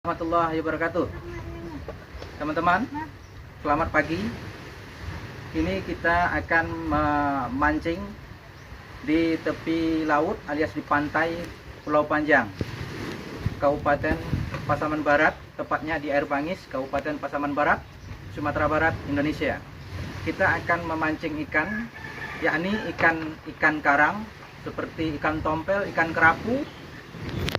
Warahmatullahi wabarakatuh. Teman-teman, selamat pagi. Ini kita akan memancing di tepi laut alias di pantai Pulau Panjang, Kabupaten Pasaman Barat, tepatnya di Air Bangis, Kabupaten Pasaman Barat, Sumatera Barat, Indonesia. Kita akan memancing ikan, yakni ikan karang seperti ikan tompel, ikan kerapu,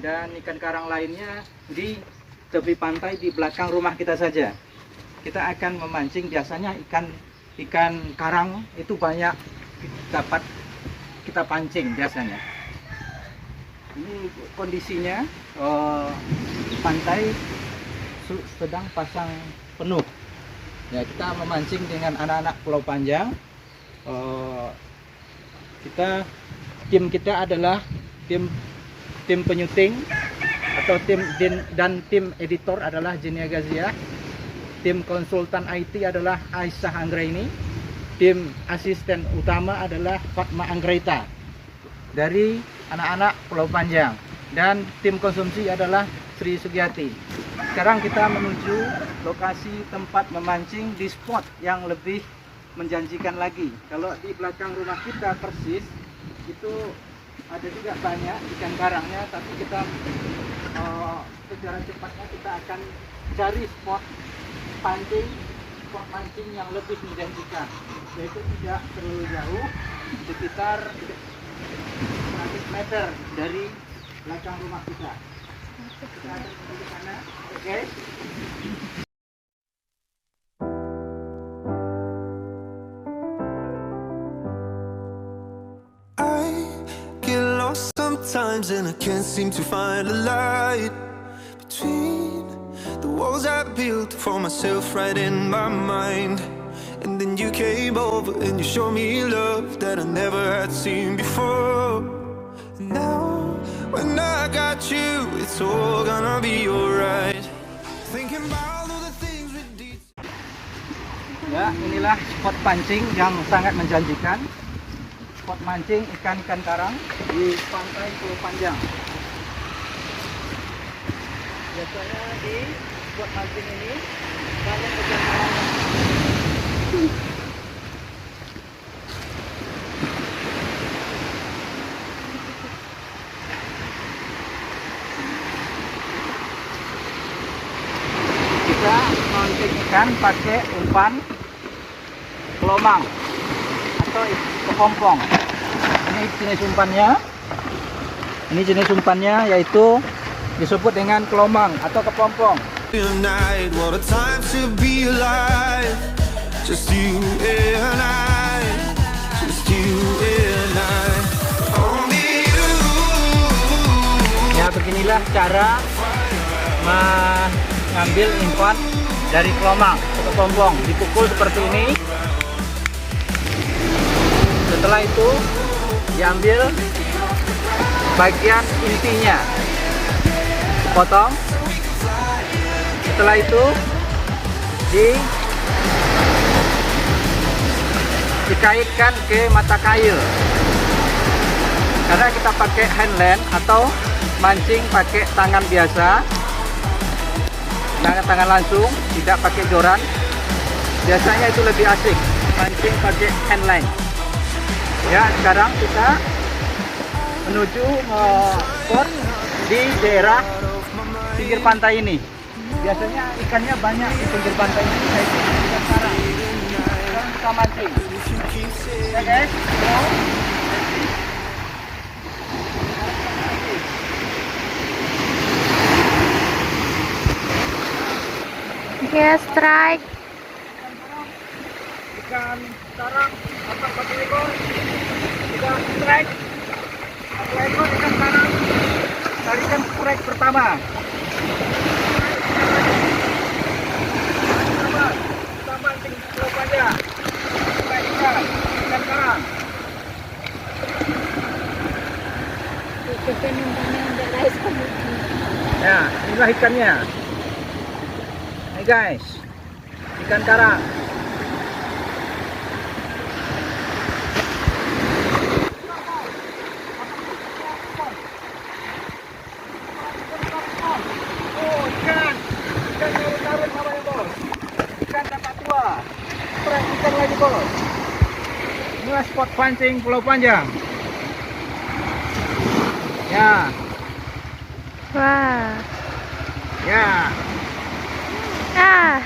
dan ikan karang lainnya di tepi pantai di belakang rumah kita saja. Kita akan memancing, biasanya ikan karang itu banyak dapat kita pancing biasanya. Ini kondisinya pantai sedang pasang penuh. Ya, kita memancing dengan anak-anak Pulau Panjang. Tim kita adalah tim penyuting atau tim editor adalah Jenia Gazia, tim konsultan IT adalah Aisyah Anggraini, tim asisten utama adalah Fatma Anggraita dari anak-anak Pulau Panjang, dan tim konsumsi adalah Sri Sugiyati. Sekarang kita menuju lokasi tempat memancing di spot yang lebih menjanjikan lagi. Kalau di belakang rumah kita persis itu ada juga banyak ikan karangnya, tapi kita secara cepatnya kita akan cari spot mancing yang lebih menjanjikan, yaitu tidak terlalu jauh, sekitar 100 meter dari belakang rumah kita. Kita akan menuju ke sana, oke? Sometimes and I can't seem to find a light between the walls I built for myself right in my mind. And then you came over and you showed me love that I never had seen before. And now when I got you, it's all gonna be alright. Thinking about all the things we did. Ya, inilah spot pancing yang sangat menjanjikan. Spot mancing ikan-ikan karang di pantai Pulau Panjang. Biasanya di spot mancing ini banyak ikan karang. Kita mancing ikan pakai umpan kelomang atau kepompong. Ini jenis umpannya yaitu disebut dengan kelomang atau kepompong. What a time to be alive. Just you and I. Just you and I. Only you. Ya, beginilah cara mengambil umpan dari kelomang atau kepompong. Dipukul seperti ini. Setelah itu diambil bagian intinya, potong. Setelah itu dikaitkan ke mata kail. Karena kita pakai handland atau mancing pakai tangan biasa, tangan langsung, tidak pakai joran. Biasanya itu lebih asik mancing pakai handline. Ya, sekarang kita menuju spot di daerah pinggir pantai ini. Biasanya ikannya banyak di pinggir pantai ini, yaitu ikan karang. Sekarang kita mancing. Ya guys, Yes, strike. ikan karang dapat 1 ekor. Sudah strike 1 ekor ikan karang. Tarikan strike pertama. Kita mancing Pulau Panjang. Ikan karang. Ya, inilah ikannya. Hai guys, ikan karang. Oh, ikan. ikan narut-narut namanya bos. Ikan kakak tua. Strike ikan lagi bos. Inilah spot pancing Pulau Panjang. Ya, Wah. ya. Ah.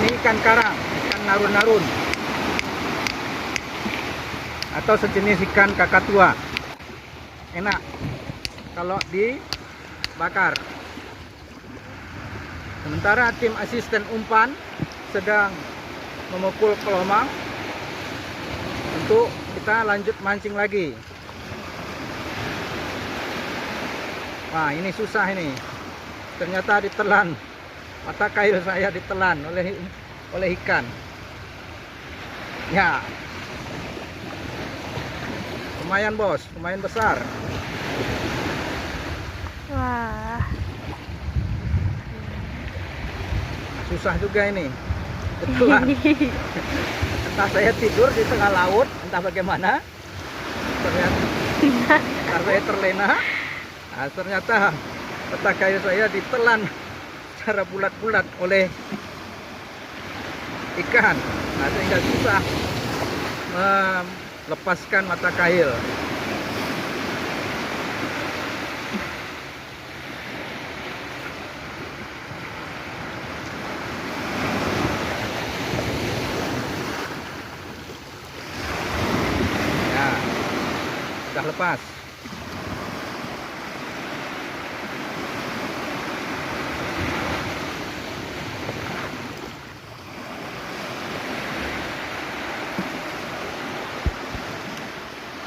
Ini ikan karang, ikan narun-narun. Atau sejenis ikan kakatua. Enak kalau dibakar. Sementara tim asisten umpan sedang memukul kelomang untuk kita lanjut mancing lagi. Wah, ini susah ini. Ternyata ditelan. Mata kail saya ditelan oleh ikan. Ya. Lumayan bos, lumayan besar. Wah. Susah juga ini. Ditelan. Entah saya tidur di tengah laut, entah bagaimana. Ternyata saya terlena. Nah, ternyata mata kail saya ditelan secara bulat-bulat oleh ikan. Nah, sehingga susah melepaskan mata kail. Ya, sudah lepas.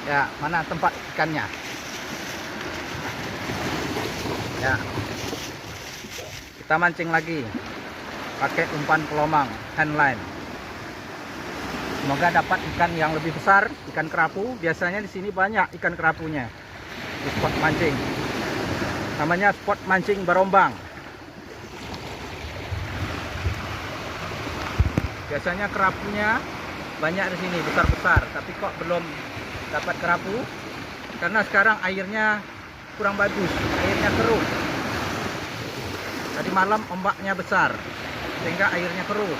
Ya, mana tempat ikannya? Ya, kita mancing lagi pakai umpan kelomang handline. Semoga dapat ikan yang lebih besar, ikan kerapu. Biasanya di sini banyak ikan kerapunya di spot mancing. Namanya spot mancing Barombang. Biasanya kerapunya banyak di sini, besar-besar. Tapi kok belum dapat kerapu? Karena sekarang airnya kurang bagus, airnya keruh. Tadi malam ombaknya besar, sehingga airnya keruh.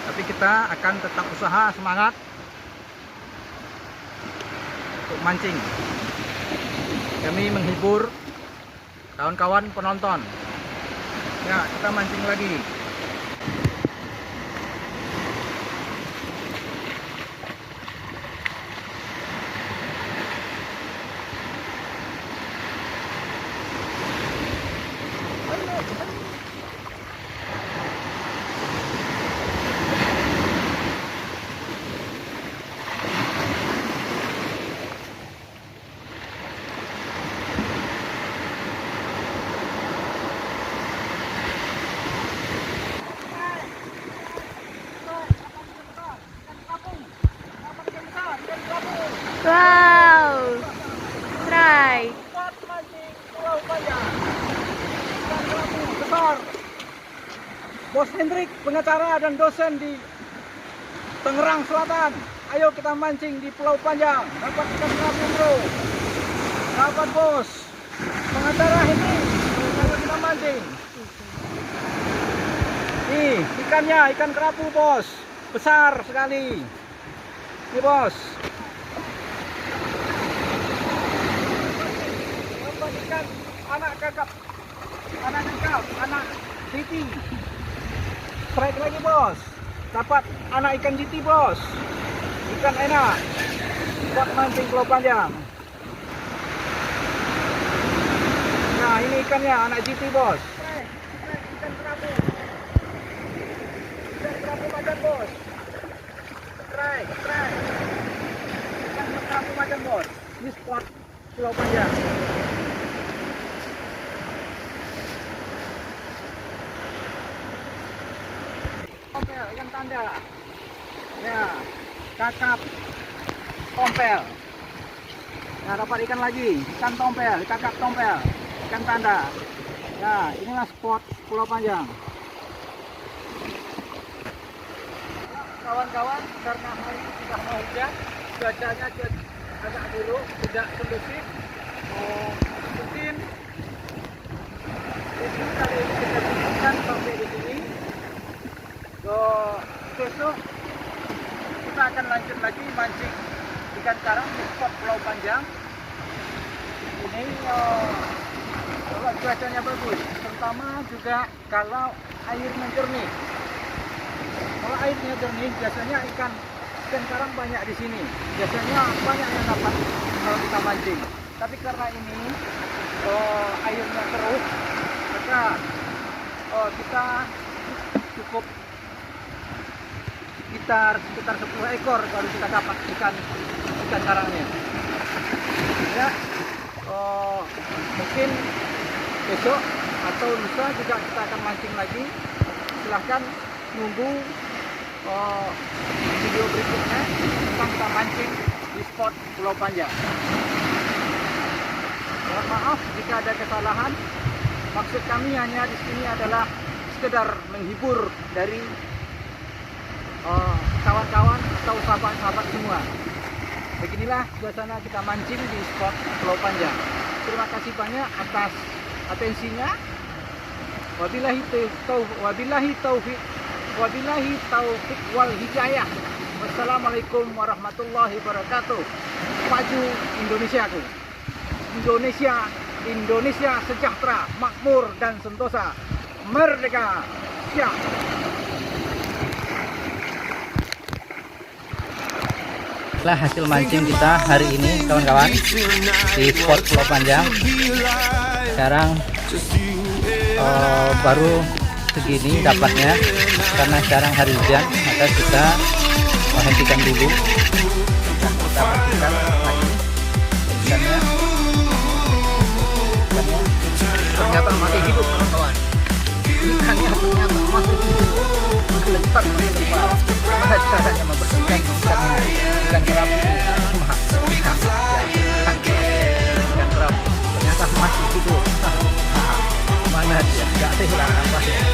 Tapi kita akan tetap usaha, semangat untuk mancing demi menghibur kawan-kawan penonton. Ya, kita mancing lagi. Wow. Strike. Spot mancing Pulau Panjang. Ikan kerapu besar. Bos Hendrik, pengacara dan dosen di Tangerang Selatan. Ayo kita mancing di Pulau Panjang. Dapat ikan kerapu bro. Dapat bos. Pengacara Hendrik. Ayo kita mancing. Nih ikannya, ikan kerapu bos. Besar sekali. Nih bos. Dapat ikan anak kakap. Anak jiti. Strike lagi bos. Dapat anak ikan jiti bos. Ikan enak. Buat mancing Pulau Panjang. Nah ini ikannya anak jiti bos. Strike ikan kerapu. Ikan kerapu macan bos. Strike. Ikan kerapu macan bos. Ini spot Pulau Panjang. Tompel, ikan tanda. Ya, kakap tompel. Nah, dapat ikan lagi, ikan tompel, kakap tompel, ikan tanda. Ya, inilah spot Pulau Panjang. Kawan-kawan, karena hari ini sudah mau hujan, cuacanya agak buruk, tidak kondusif. Mungkin video kali ini kita cukupkan sampai di sini. Besok kita akan lanjut lagi mancing ikan karang di spot Pulau Panjang. Ini kalau cuacanya bagus, terutama juga kalau airnya jernih. Kalau airnya jernih, biasanya ikan karang banyak di sini. Biasanya banyak yang dapat kalau kita mancing. Tapi karena ini airnya keruh, maka kita cukup sekitar 10 ekor baru kita dapat ikan karangnya. Ya, mungkin besok atau lusa juga kita akan mancing lagi. Silahkan nunggu video berikutnya tentang kita mancing di spot Pulau Panjang. Mohon maaf jika ada kesalahan. Maksud kami hanya di sini adalah sekedar menghibur dari kawan-kawan atau sahabat-sahabat semua. Beginilah suasana kita mancing di spot Pulau Panjang. Terima kasih banyak atas atensinya. Wabillahi taufik wal hidayah. Wassalamualaikum warahmatullahi wabarakatuh. Maju Indonesiaku. Indonesia sejahtera, makmur dan sentosa. Merdeka! Siap! Itulah hasil mancing kita hari ini kawan-kawan di spot Pulau Panjang. Sekarang baru segini dapatnya karena sekarang hari hujan, maka kita hentikan dulu. Kita bersihkan lagi ikannya. Ternyata masih hidup kawan-kawan. Ikannya ternyata masih hidup. Melekat di depan. Bagaimana caranya membersihkan ikan kerapu ini? Ikan kerapu ternyata masih hidup. Mana dia? Tidak ada hilang apa ya?